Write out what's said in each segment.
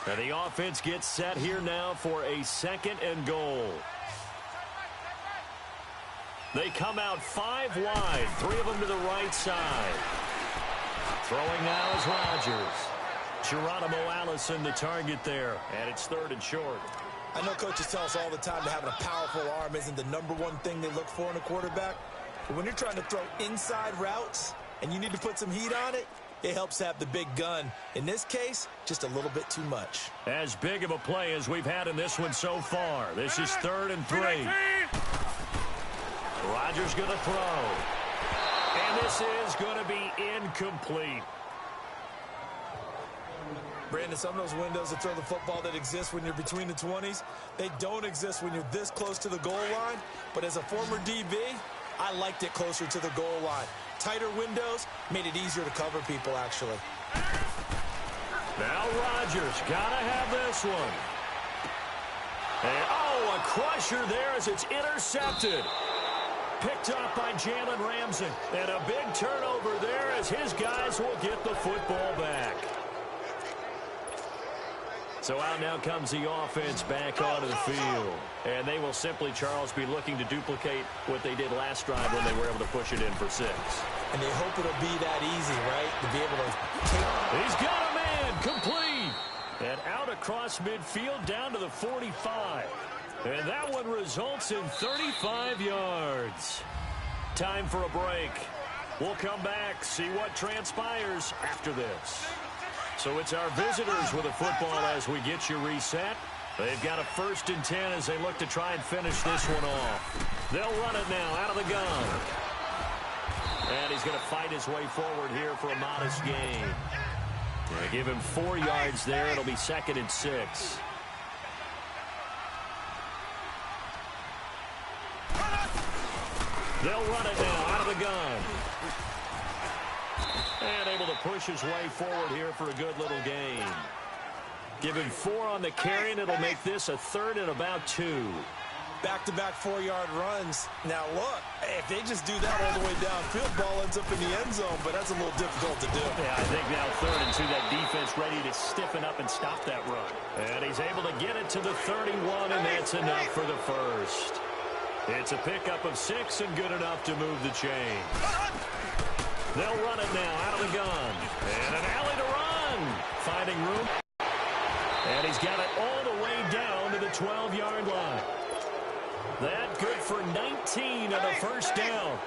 And the offense gets set here now for a 2nd and goal. They come out 5 wide, 3 of them to the right side. Throwing now is Rodgers. Geronimo Allison the target there, and it's 3rd and short. I know coaches tell us all the time that having a powerful arm isn't the #1 thing they look for in a quarterback. But when you're trying to throw inside routes and you need to put some heat on it, it helps have the big gun. In this case, just a little bit too much. As big of a play as we've had in this one so far. This is 3rd and 3. Rodgers going to throw. And this is going to be incomplete. Brandon, some of those windows to throw the football that exist when you're between the 20s, they don't exist when you're this close to the goal line. But as a former DB, I liked it closer to the goal line. Tighter windows made it easier to cover people, actually. Now Rodgers got to have this one. And, oh, a crusher there as it's intercepted. Picked up by Jalen Ramsey. And a big turnover there as his guys will get the football back. So out now comes the offense back onto the field. And they will simply, Charles, be looking to duplicate what they did last drive when they were able to push it in for 6. And they hope it'll be that easy, right? To be able to take... He's got a man, complete. And out across midfield down to the 45. And that one results in 35 yards. Time for a break. We'll come back, see what transpires after this. So it's our visitors with a football as we get you reset. They've got a 1st and 10 as they look to try and finish this one off. They'll run it now out of the gun. And he's going to fight his way forward here for a modest gain. They give him 4 yards there. It'll be 2nd and 6. They'll run it now out of the gun. And able to push his way forward here for a good little gain. Give him 4 on the carry, and it'll make this a 3rd and about 2. Back-to-back 4-yard runs. Now, look, if they just do that all the way downfield, ball ends up in the end zone, but that's a little difficult to do. Yeah, I think now 3rd and 2, that defense ready to stiffen up and stop that run. And he's able to get it to the 31, and that's enough for the 1st. It's a pickup of 6 and good enough to move the chain. They'll run it now out of the gun. And an alley to run. Finding room. And he's got it all the way down to the 12-yard line. That good for 19 and a 1st down.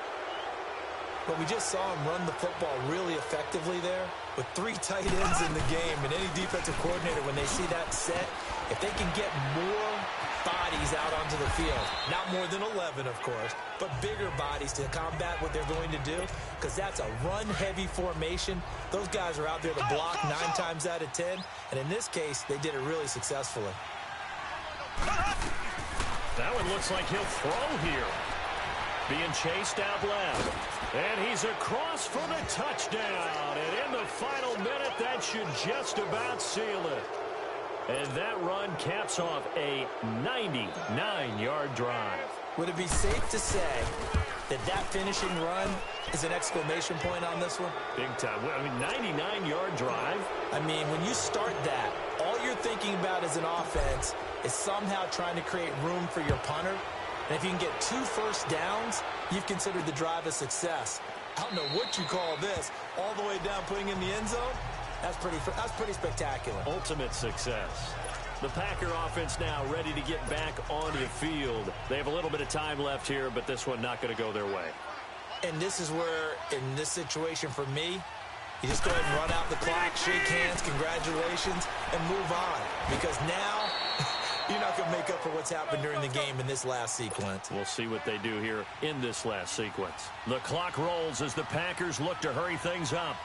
But we just saw him run the football really effectively there with 3 tight ends in the game. And any defensive coordinator, when they see that set, if they can get more bodies out onto the field, not more than 11, of course, but bigger bodies to combat what they're going to do, because that's a run-heavy formation. Those guys are out there to block 9 times out of 10, and in this case, they did it really successfully. That one looks like he'll throw here. Being chased out left. And he's across for the touchdown. And in the final minute, that should just about seal it. And that run caps off a 99-yard drive. Would it be safe to say that that finishing run is an exclamation point on this one? Big time. I mean, 99-yard drive. I mean, when you start that, all you're thinking about as an offense is somehow trying to create room for your punter. And if you can get 2 first downs, you've considered the drive a success. I don't know what you call this. All the way down, putting in the end zone. That's pretty spectacular. Ultimate success. The Packer offense now ready to get back onto the field. They have a little bit of time left here, but this one not going to go their way. And this is where, in this situation for me, you just go ahead and run out the clock, shake hands, congratulations, and move on. Because now, you're not going to make up for what's happened during the game in this last sequence. We'll see what they do here in this last sequence. The clock rolls as the Packers look to hurry things up.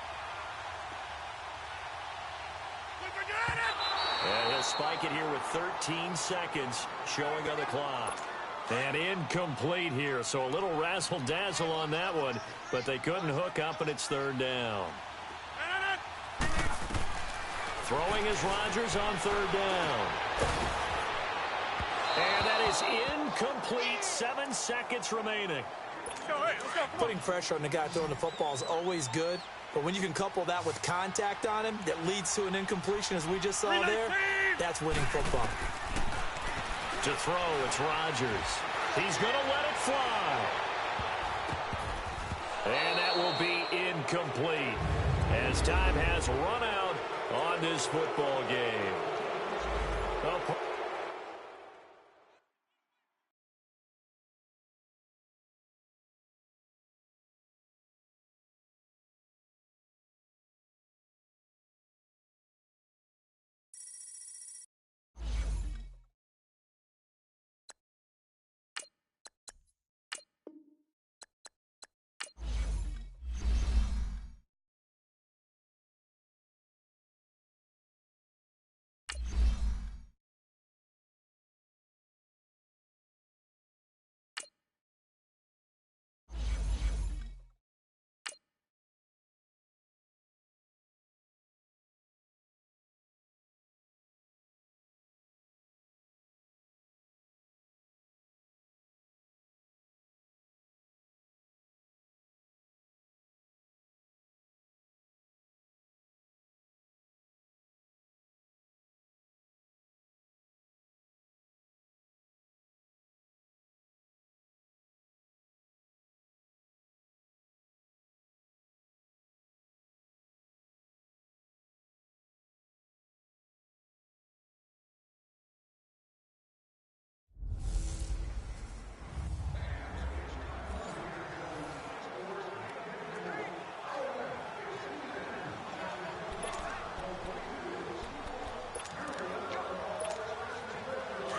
And he'll spike it here with 13 seconds showing on the clock. And incomplete here, so a little razzle-dazzle on that one, but they couldn't hook up, and it's 3rd down. Throwing is Rodgers on 3rd down. And that is incomplete, 7 seconds remaining. Putting pressure on the guy throwing the football is always good, but when you can couple that with contact on him that leads to an incompletion, as we just saw there, That's winning football. To throw, it's Rodgers. He's going to let it fly. And that will be incomplete as time has run out on this football game. Oh.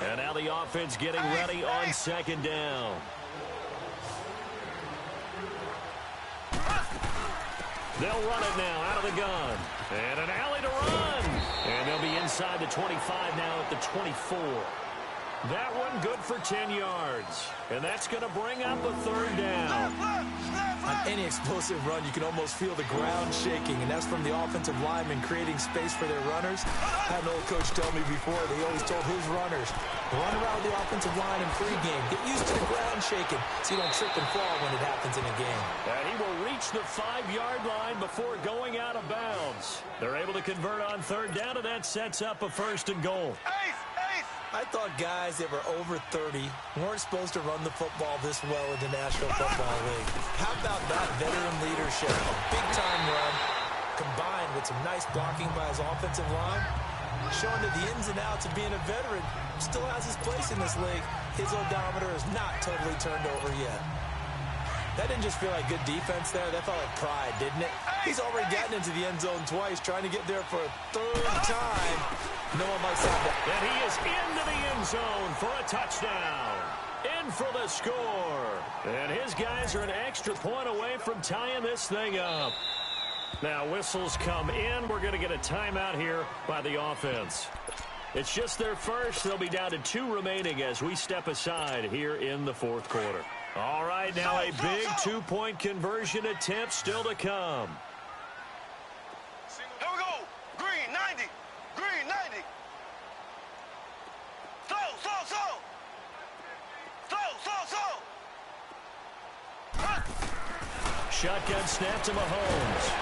And now the offense getting ready on second down. They'll run it now out of the gun. And an alley to run. And they'll be inside the 25 now at the 24. That one good for 10 yards. And that's going to bring up a third down. On any explosive run, you can almost feel the ground shaking, and that's from the offensive linemen creating space for their runners. I had an old coach tell me before, they always told his runners, run around the offensive line in pregame. Get used to the ground shaking so you don't trip and fall when it happens in a game. And he will reach the 5-yard line before going out of bounds. They're able to convert on third down, and that sets up a first and goal. I thought guys that were over 30 weren't supposed to run the football this well in the National Football League. How about that veteran leadership? A big-time run combined with some nice blocking by his offensive line, showing that the ins and outs of being a veteran still has his place in this league. His odometer is not totally turned over yet. That didn't just feel like good defense there. That felt like pride, didn't it? He's already gotten into the end zone twice, trying to get there for a third time. No one likes that. And he is into the end zone for a touchdown. In for the score. And his guys are an extra point away from tying this thing up. Now whistles come in. We're going to get a timeout here by the offense. It's just their first. They'll be down to 2 remaining as we step aside here in the fourth quarter. All right, now a big 2-point conversion attempt still to come. Here we go. Green, 90. Green, 90. Slow. Shotgun snap to Mahomes.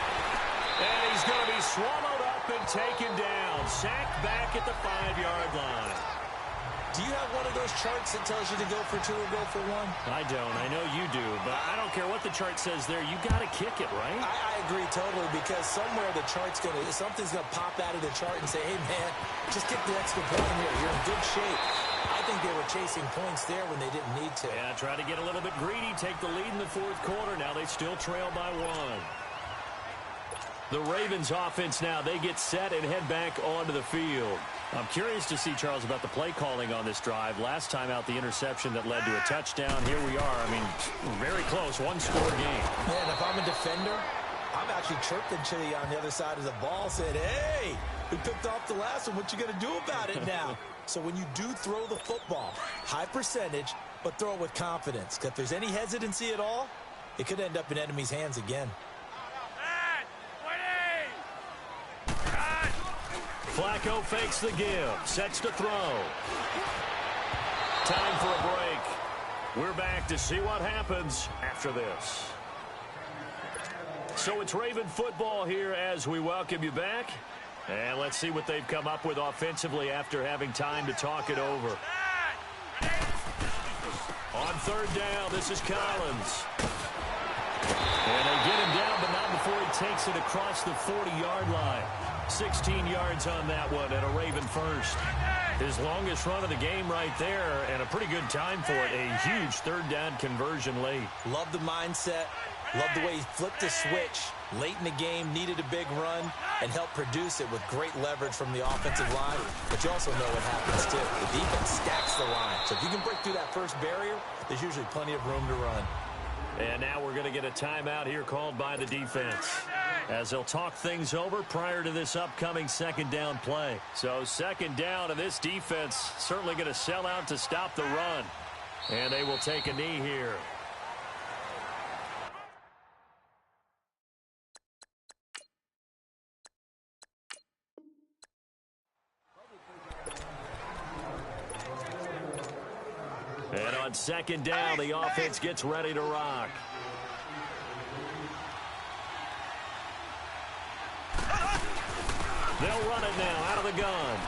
And he's going to be swallowed up and taken down. Sacked back at the 5-yard line. Do you have one of those charts that tells you to go for 2 or go for 1? I don't. I know you do. But I don't care what the chart says there. You got to kick it, right? I agree totally, because somewhere the chart's going to, something's going to pop out of the chart and say, hey, man, just get the extra point here. You're in good shape. I think they were chasing points there when they didn't need to. Yeah, try to get a little bit greedy, take the lead in the fourth quarter. Now they still trail by 1. The Ravens offense now, they get set and head back onto the field. I'm curious to see, Charles, about the play calling on this drive. Last time out, the interception that led to a touchdown. Here we are. I mean, very close, 1-score game. Man, if I'm a defender, I'm actually chirping to you on the other side of the ball, saying, hey, we picked off the last one. What you going to do about it now? So when you do throw the football, high percentage, but throw it with confidence. Because if there's any hesitancy at all, it could end up in enemy's hands again. Flacco fakes the give, sets to throw. Time for a break. We're back to see what happens after this. So it's Raven football here as we welcome you back. And let's see what they've come up with offensively after having time to talk it over. On third down, this is Collins. And they get him down, but not before he takes it across the 40-yard line. 16 yards on that one and a Raven first. His longest run of the game right there, and a pretty good time for it. A huge third down conversion late. Love the mindset. Love the way he flipped the switch. Late in the game, needed a big run, and helped produce it with great leverage from the offensive line. But you also know what happens, too. The defense stacks the line. So if you can break through that first barrier, there's usually plenty of room to run. And now we're going to get a timeout here called by the defense, as they'll talk things over prior to this upcoming second down play. So second down, and this defense certainly going to sell out to stop the run. And they will take a knee here. And on second down, the offense gets ready to rock. They'll run it now out of the gun.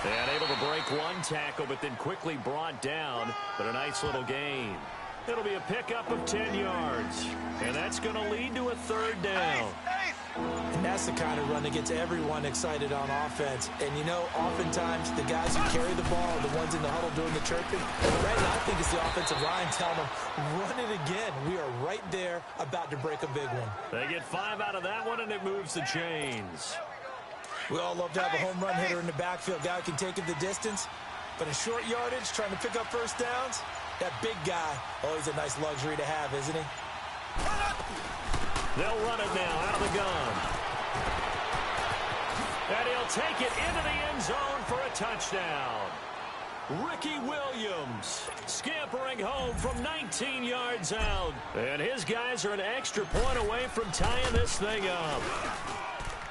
And able to break one tackle, but then quickly brought down. But a nice little gain. It'll be a pickup of 10 yards. And that's going to lead to a third down. And that's the kind of run that gets everyone excited on offense. And, you know, oftentimes the guys who carry the ball are the ones in the huddle doing the chirping. Right now, I think it's the offensive line telling them, run it again. We are right there about to break a big one. They get 5 out of that one, and it moves the chains. We all love to have a home run hitter in the backfield. Guy who can take it the distance. But in short yardage, trying to pick up first downs, that big guy, always a nice luxury to have, isn't he? They'll run it now out of the gun. And he'll take it into the end zone for a touchdown. Ricky Williams scampering home from 19 yards out. And his guys are an extra point away from tying this thing up.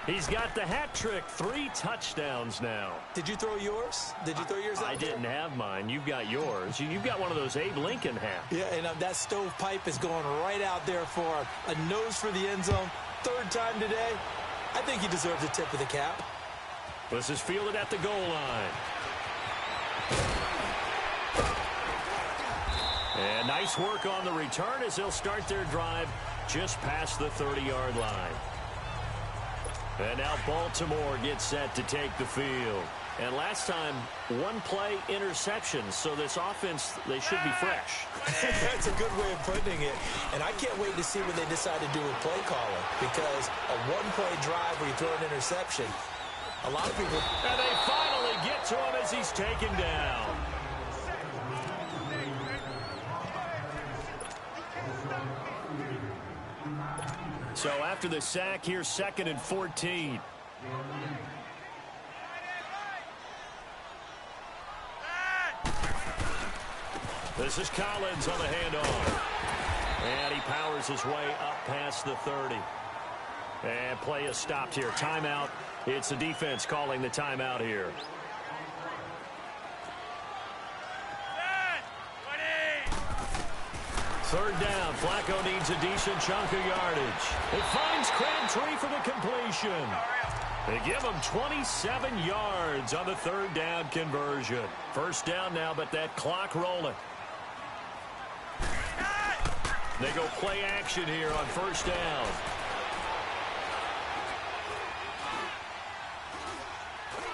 He's got the hat trick, 3 touchdowns now. Did you throw yours? Did you throw yours out I didn't have mine. You've got yours. You've got one of those Abe Lincoln hats. Yeah, and that stovepipe is going right out there for a nose for the end zone. Third time today. I think he deserves a tip of the cap. This is fielded at the goal line. And nice work on the return as they'll start their drive just past the 30-yard line. And now Baltimore gets set to take the field. And last time, 1 play interception. So this offense, they should be fresh. That's a good way of putting it. And I can't wait to see what they decide to do with play calling. Because a 1-play drive where you throw an interception, a lot of people... And they finally get to him as he's taken down. So after the sack here, 2nd and 14. This is Collins on the handoff. And he powers his way up past the 30. And play is stopped here. Timeout. It's the defense calling the timeout here. Third down. Flacco needs a decent chunk of yardage. It finds Crabtree for the completion. They give him 27 yards on the third down conversion. First down now, but that clock rolling. They go play action here on first down.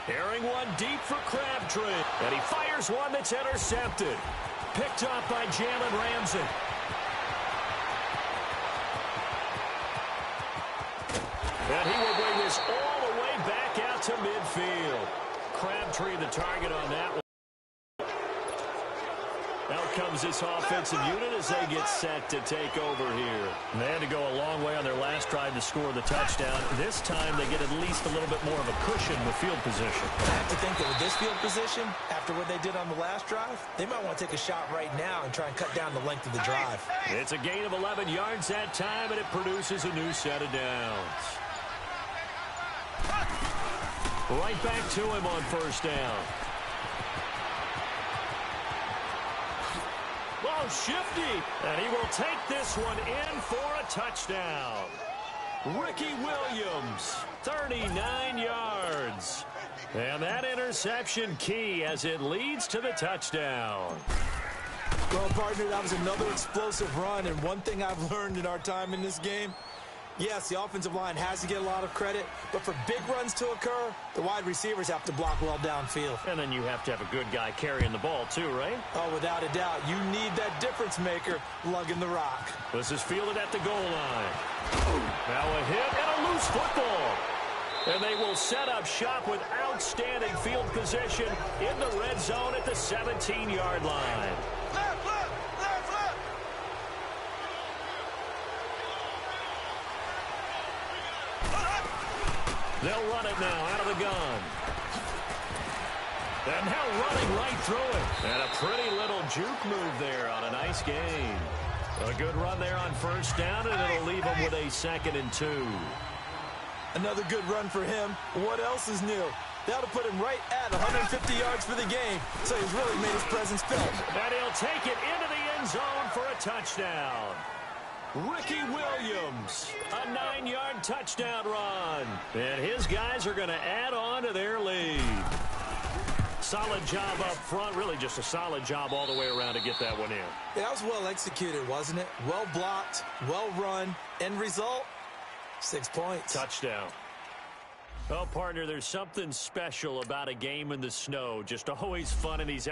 Airing one deep for Crabtree. And he fires one that's intercepted. Picked up by Jalen Ramsey. And he will bring this all the way back out to midfield. Crabtree the target on that one. Out comes this offensive unit as they get set to take over here. And they had to go a long way on their last drive to score the touchdown. This time they get at least a little bit more of a cushion with field position. I have to think that with this field position, after what they did on the last drive, they might want to take a shot right now and try and cut down the length of the drive. It's a gain of 11 yards that time, and it produces a new set of downs. Right back to him on first down. Oh, shifty. And he will take this one in for a touchdown. Ricky Williams, 39 yards. And that interception key as it leads to the touchdown. Well, partner, that was another explosive run, and one thing I've learned in our time in this game, yes, the offensive line has to get a lot of credit, but for big runs to occur, the wide receivers have to block well downfield. And then you have to have a good guy carrying the ball too, right? Oh, without a doubt. You need that difference maker lugging the rock. This is fielded at the goal line. Now a hit and a loose football. And they will set up shop with outstanding field position in the red zone at the 17-yard line. Left, left, left, left. They'll run it now out of the gun. And now running right through it. And a pretty little juke move there on a nice gain. A good run there on first down, and it'll leave him with a 2nd and 2. Another good run for him. What else is new? That'll put him right at 150 yards for the game, so he's really made his presence felt. And he'll take it into the end zone for a touchdown. Ricky Williams, a 9-yard touchdown run. And his guys are going to add on to their lead. Solid job up front, really just a solid job all the way around to get that one in. Yeah, that was well executed, wasn't it? Well blocked, well run. End result, 6 points. Touchdown. Well, partner, there's something special about a game in the snow. Just always fun in these